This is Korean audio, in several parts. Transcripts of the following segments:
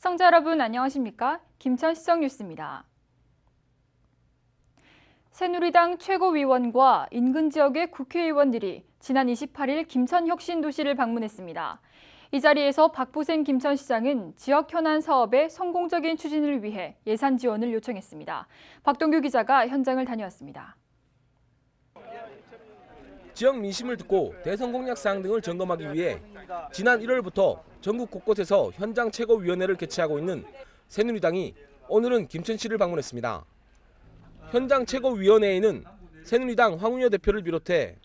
시청자 여러분 안녕하십니까? 김천시청 뉴스입니다. 새누리당 최고위원과 인근 지역의 국회의원들이 지난 28일 김천혁신도시를 방문했습니다. 이 자리에서 박보생 김천시장은 지역 현안 사업의 성공적인 추진을 위해 예산 지원을 요청했습니다. 박동규 기자가 현장을 다녀왔습니다. 지역 민심을 듣고 대선 공약 사항 등을 점검하기 위해 지난 1월부터 전국 곳곳에서 현장 최고위원회를 개최하고 있는 새누리당이 오늘은 김천시를 방문했습니다. 현장 최고위원회에는 새누리당 황운여 대표를 비롯해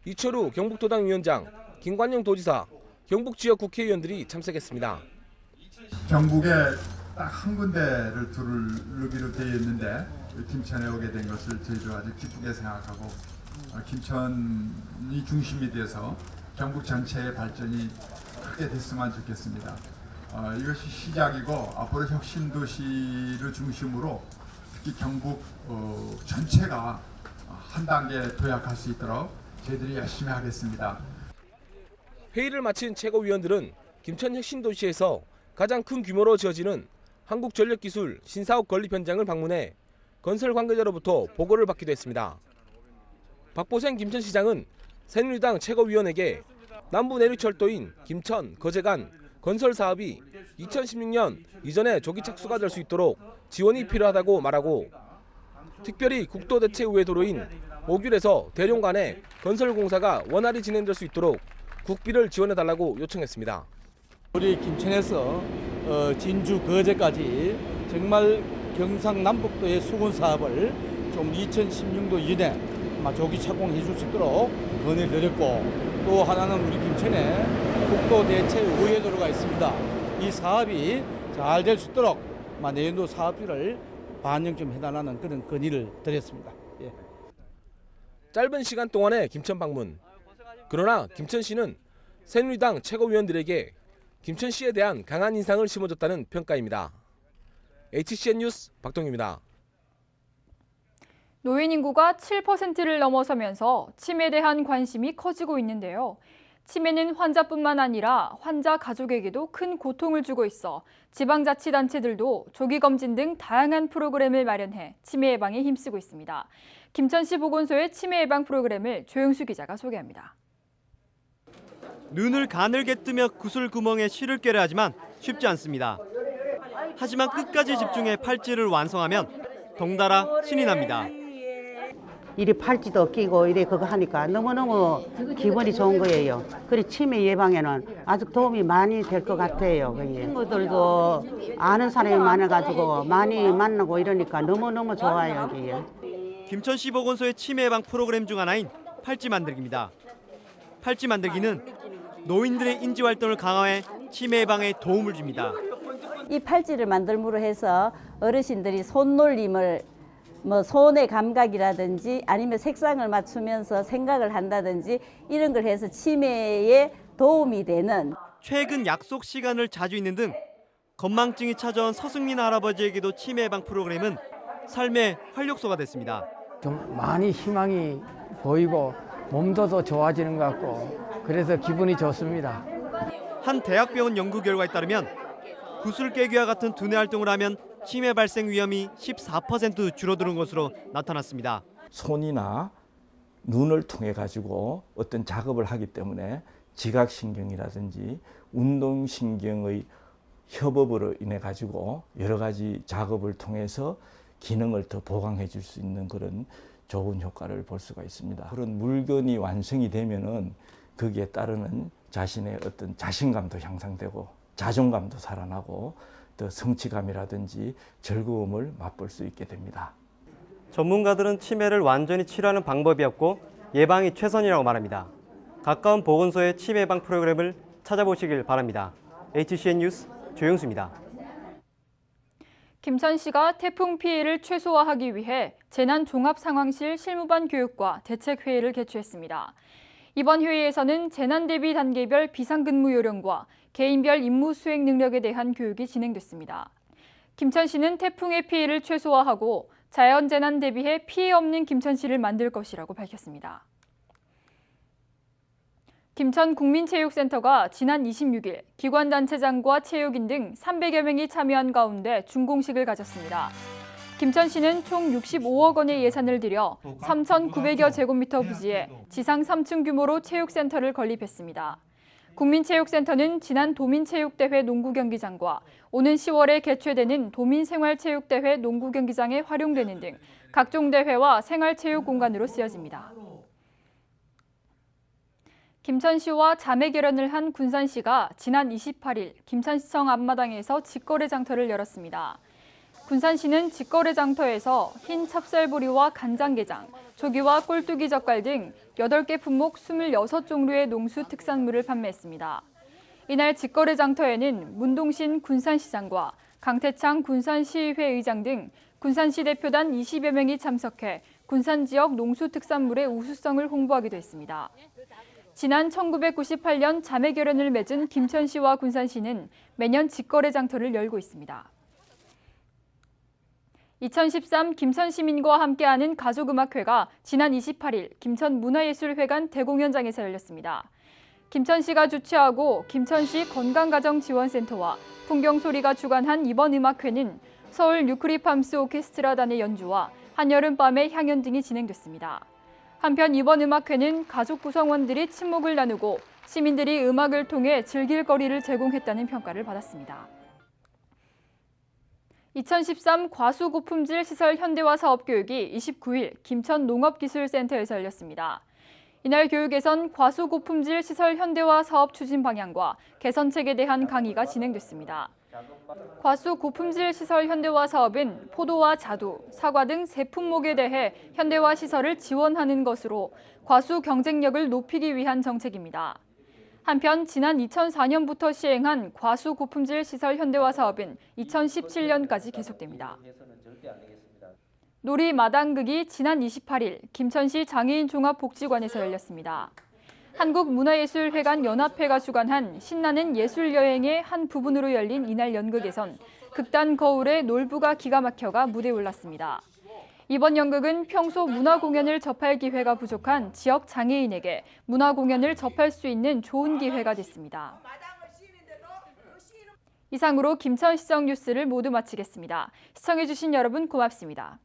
이철우 경북도당 위원장, 김관영 도지사, 경북 지역 국회의원들이 참석했습니다. 경북에 딱 한 군데를 두르기로 되어 있는데 김천에 오게 된 것을 저희도 아주 기쁘게 생각하고 김천이 중심이 돼서 경북 전체의 발전이 크게 됐으면 좋겠습니다. 이것이 시작이고 앞으로 혁신도시를 중심으로 특히 경북 전체가 한 단계 도약할 수 있도록 저희들이 열심히 하겠습니다. 회의를 마친 최고위원들은 김천 혁신도시에서 가장 큰 규모로 지어지는 한국전력기술 신사업 건립 현장을 방문해 건설 관계자로부터 보고를 받기도 했습니다. 박보생 김천시장은 새누리당 최고위원에게 남부 내륙철도인 김천, 거제간 건설 사업이 2016년 이전에 조기 착수가 될 수 있도록 지원이 필요하다고 말하고 특별히 국도대체우회 도로인 오귤에서 대룡 간의 건설 공사가 원활히 진행될 수 있도록 국비를 지원해달라고 요청했습니다. 우리 김천에서 진주, 거제까지 정말 경상남북도의 수건 사업을 좀 2016년 이전에 조기 착공해 줄 수 있도록 건의를 드렸고, 또 하나는 우리 김천에 국도대체우회도로가 있습니다. 이 사업이 잘 될 수 있도록 내년도 사업비를 반영 좀 해달라는 그런 건의를 드렸습니다. 예. 짧은 시간 동안의 김천 방문. 그러나 김천시는 새누리당 최고위원들에게 김천시에 대한 강한 인상을 심어줬다는 평가입니다. HCN 뉴스 박동규입니다. 노인 인구가 7%를 넘어서면서 치매에 대한 관심이 커지고 있는데요. 치매는 환자뿐만 아니라 환자 가족에게도 큰 고통을 주고 있어 지방자치단체들도 조기검진 등 다양한 프로그램을 마련해 치매 예방에 힘쓰고 있습니다. 김천시 보건소의 치매 예방 프로그램을 조영수 기자가 소개합니다. 눈을 가늘게 뜨며 구슬 구멍에 실을 꿰려 하지만 쉽지 않습니다. 하지만 끝까지 집중해 팔찌를 완성하면 덩달아 신이 납니다. 이리 팔찌도 끼고 이래 그거 하니까 너무너무 기분이 좋은 거예요. 그리고 치매 예방에는 아주 도움이 많이 될 것 같아요. 친구들도 아는 사람이 많아가지고 많이 만나고 이러니까 너무너무 좋아요. 여기에. 김천시 보건소의 치매 예방 프로그램 중 하나인 팔찌 만들기입니다. 팔찌 만들기는 노인들의 인지 활동을 강화해 치매 예방에 도움을 줍니다. 이 팔찌를 만들므로 해서 어르신들이 손놀림을 손의 감각이라든지 아니면 색상을 맞추면서 생각을 한다든지 이런 걸 해서 치매에 도움이 되는. 최근 약속 시간을 자주 잊는 등 건망증이 찾아온 서승민 할아버지에게도 치매 예방 프로그램은 삶의 활력소가 됐습니다. 좀 많이 희망이 보이고 몸도 더 좋아지는 것 같고 그래서 기분이 좋습니다. 한 대학병원 연구 결과에 따르면 구슬 깨기와 같은 두뇌 활동을 하면 치매 발생 위험이 14% 줄어드는 것으로 나타났습니다. 손이나 눈을 통해 가지고 어떤 작업을 하기 때문에 지각신경이라든지 운동신경의 협업으로 인해 가지고 여러 가지 작업을 통해서 기능을 더 보강해 줄 수 있는 그런 좋은 효과를 볼 수가 있습니다. 그런 물건이 완성이 되면은 거기에 따르는 자신의 어떤 자신감도 향상되고 자존감도 살아나고 또 성취감이라든지 즐거움을 맛볼 수 있게 됩니다. 전문가들은 치매를 완전히 치료하는 방법이 없고 예방이 최선이라고 말합니다. 가까운 보건소의 치매 예방 프로그램을 찾아보시길 바랍니다. HCN 뉴스 조영수입니다. 김천시가 태풍 피해를 최소화하기 위해 재난종합상황실 실무반 교육과 대책회의를 개최했습니다. 이번 회의에서는 재난대비 단계별 비상근무 요령과 개인별 임무 수행 능력에 대한 교육이 진행됐습니다. 김천시는 태풍의 피해를 최소화하고 자연재난 대비해 피해 없는 김천시를 만들 것이라고 밝혔습니다. 김천 국민체육센터가 지난 26일 기관단체장과 체육인 등 300여 명이 참여한 가운데 준공식을 가졌습니다. 김천시는 총 65억 원의 예산을 들여 3,900여 제곱미터 부지에 지상 3층 규모로 체육센터를 건립했습니다. 국민체육센터는 지난 도민체육대회 농구경기장과 오는 10월에 개최되는 도민생활체육대회 농구경기장에 활용되는 등 각종 대회와 생활체육 공간으로 쓰여집니다. 김천시와 자매 결연을 한 군산시가 지난 28일 김천시청 앞마당에서 직거래 장터를 열었습니다. 군산시는 직거래 장터에서 흰 찹쌀보리와 간장게장, 조기와 꼴뚜기 젓갈 등 8개 품목 26종류의 농수 특산물을 판매했습니다. 이날 직거래 장터에는 문동신 군산시장과 강태창 군산시의회 의장 등 군산시 대표단 20여 명이 참석해 군산 지역 농수 특산물의 우수성을 홍보하기도 했습니다. 지난 1998년 자매 결연을 맺은 김천시와 군산시는 매년 직거래 장터를 열고 있습니다. 2013 김천시민과 함께하는 가족음악회가 지난 28일 김천문화예술회관 대공연장에서 열렸습니다. 김천시가 주최하고 김천시 건강가정지원센터와 풍경소리가 주관한 이번 음악회는 서울 뉴크리팜스 오케스트라단의 연주와 한여름밤의 향연 등이 진행됐습니다. 한편 이번 음악회는 가족 구성원들이 친목을 나누고 시민들이 음악을 통해 즐길 거리를 제공했다는 평가를 받았습니다. 2013 과수고품질 시설 현대화 사업 교육이 29일 김천 농업기술센터에서 열렸습니다. 이날 교육에선 과수고품질 시설 현대화 사업 추진 방향과 개선책에 대한 강의가 진행됐습니다. 과수고품질 시설 현대화 사업은 포도와 자두, 사과 등 세 품목에 대해 현대화 시설을 지원하는 것으로 과수 경쟁력을 높이기 위한 정책입니다. 한편 지난 2004년부터 시행한 과수고품질 시설 현대화 사업은 2017년까지 계속됩니다. 놀이 마당극이 지난 28일 김천시 장애인 종합복지관에서 열렸습니다. 한국문화예술회관 연합회가 주관한 신나는 예술여행의 한 부분으로 열린 이날 연극에선 극단 거울의 놀부가 기가 막혀가 무대에 올랐습니다. 이번 연극은 평소 문화공연을 접할 기회가 부족한 지역 장애인에게 문화공연을 접할 수 있는 좋은 기회가 됐습니다. 이상으로 김천시청 뉴스를 모두 마치겠습니다. 시청해주신 여러분 고맙습니다.